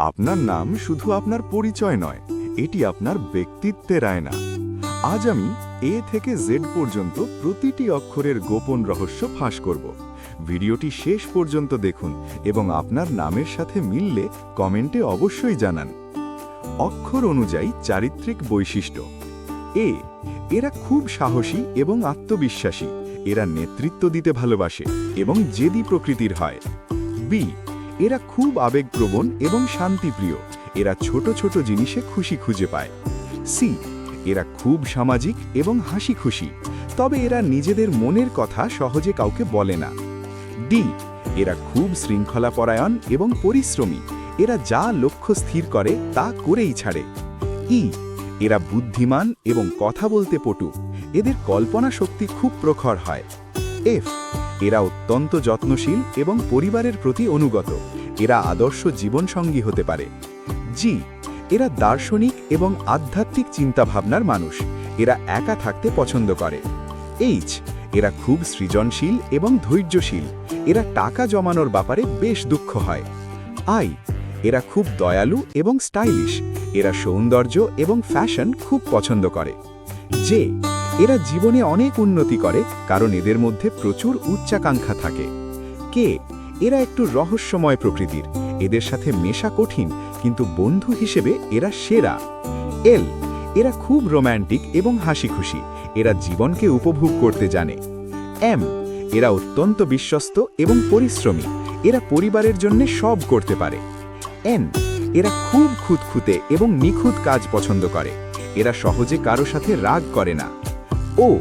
আপনার নাম শুধু আপনার পরিচয় নয়, এটি আপনার ব্যক্তিত্বের আয়না। আজ আমি এ থেকে জেড পর্যন্ত প্রতিটি অক্ষরের গোপন রহস্য ফাঁস করব। ভিডিওটি শেষ পর্যন্ত দেখুন এবং আপনার নামের সাথে মিললে কমেন্টে অবশ্যই জানান। অক্ষর অনুযায়ী চারিত্রিক বৈশিষ্ট্য। এ, এরা খুব সাহসী এবং আত্মবিশ্বাসী। এরা নেতৃত্ব দিতে ভালোবাসে এবং জেদি প্রকৃতির হয়। বি, এরা খুব আবেগপ্রবণ এবং শান্তিপ্রিয়। এরা ছোট ছোট জিনিসে খুশি খুঁজে পায়। সি, এরা খুব সামাজিক এবং হাসি খুশি, তবে এরা নিজেদের মনের কথা সহজে কাউকে বলে না। ডি, এরা খুব শৃঙ্খলাপরায়ণ এবং পরিশ্রমী। এরা যা লক্ষ্য স্থির করে তা করেই ছাড়ে। ই, এরা বুদ্ধিমান এবং কথা বলতে পটু। এদের কল্পনা শক্তি খুব প্রখর হয়। এফ, এরা অত্যন্ত যত্নশীল এবং পরিবারের প্রতি অনুগত। এরা আদর্শ জীবনসঙ্গী হতে পারে। জি, এরা দার্শনিক এবং আধ্যাত্মিক চিন্তাভাবনার মানুষ। এরা একা থাকতে পছন্দ করে। এইচ, এরা খুব সৃজনশীল এবং ধৈর্যশীল। এরা টাকা জমানোর ব্যাপারে বেশ দুঃখ হয়। আই, এরা খুব দয়ালু এবং স্টাইলিশ। এরা সৌন্দর্য এবং ফ্যাশন খুব পছন্দ করে। জে, এরা জীবনে অনেক উন্নতি করে কারণ এদের মধ্যে প্রচুর উচ্চাকাঙ্ক্ষা থাকে। কে, এরা একটু রহস্যময় প্রকৃতির। এদের সাথে মেশা কঠিন, কিন্তু বন্ধু হিসেবে এরা সেরা। এল, এরা খুব রোম্যান্টিক এবং হাসি খুশি। এরা জীবনকে উপভোগ করতে জানে। এম, এরা অত্যন্ত বিশ্বস্ত এবং পরিশ্রমী। এরা পরিবারের জন্য সব করতে পারে। এন, এরা খুব খুঁতখুঁতে এবং নিখুঁত কাজ পছন্দ করে। এরা সহজে কারো সাথে রাগ করে না। ও,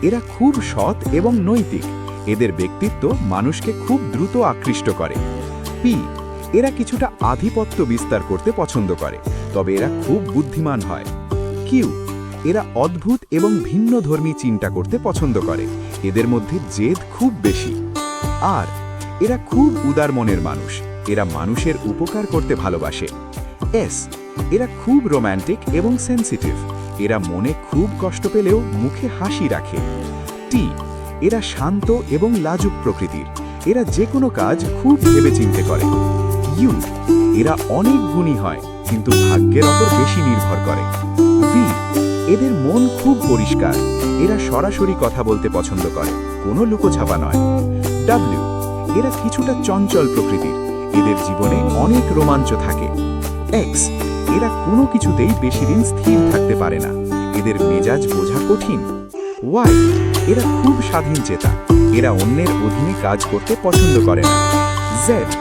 এরা খুব সৎ এবং নৈতিক। এদের ব্যক্তিত্ব মানুষকে খুব দ্রুত আকৃষ্ট করে। পি, এরা কিছুটা আধিপত্য বিস্তার করতে পছন্দ করে, তবে এরা খুব বুদ্ধিমান হয়। কিউ, এরা অদ্ভুত এবং ভিন্নধর্মী চিন্তা করতে পছন্দ করে। এদের মধ্যে জেদ খুব বেশি। আর, এরা খুব উদার মনের মানুষ। এরা মানুষের উপকার করতে ভালোবাসে। এস, এরা খুব রোম্যান্টিক এবং সেন্সিটিভ। এরা মনে খুব কষ্ট পেলেও মুখে হাসি রাখে। টি, এরা শান্ত এবং লাজুক প্রকৃতির। এরা যে কোনো কাজ খুব ভেবেচিন্তে করে। ইউ, এরা অনেক গুণী হয় কিন্তু ভাগ্যের ওপর বেশি নির্ভর করে। ভি, এদের মন খুব পরিষ্কার। এরা সরাসরি কথা বলতে পছন্দ করে, কোনো লুকোছাপা নয়। ডাব্লিউ, এরা কিছুটা চঞ্চল প্রকৃতির। এদের জীবনে অনেক রোমাঞ্চ থাকে। এক্স, এরা কোনো কিছুতেই বেশি দিন স্থির থাকতে পারে না। এদের মেজাজ বোঝা কঠিন। ওয়াই, এরা খুব স্বাধীনচেতা। এরা অন্যের অধীনে কাজ করতে পছন্দ করে না। জেড,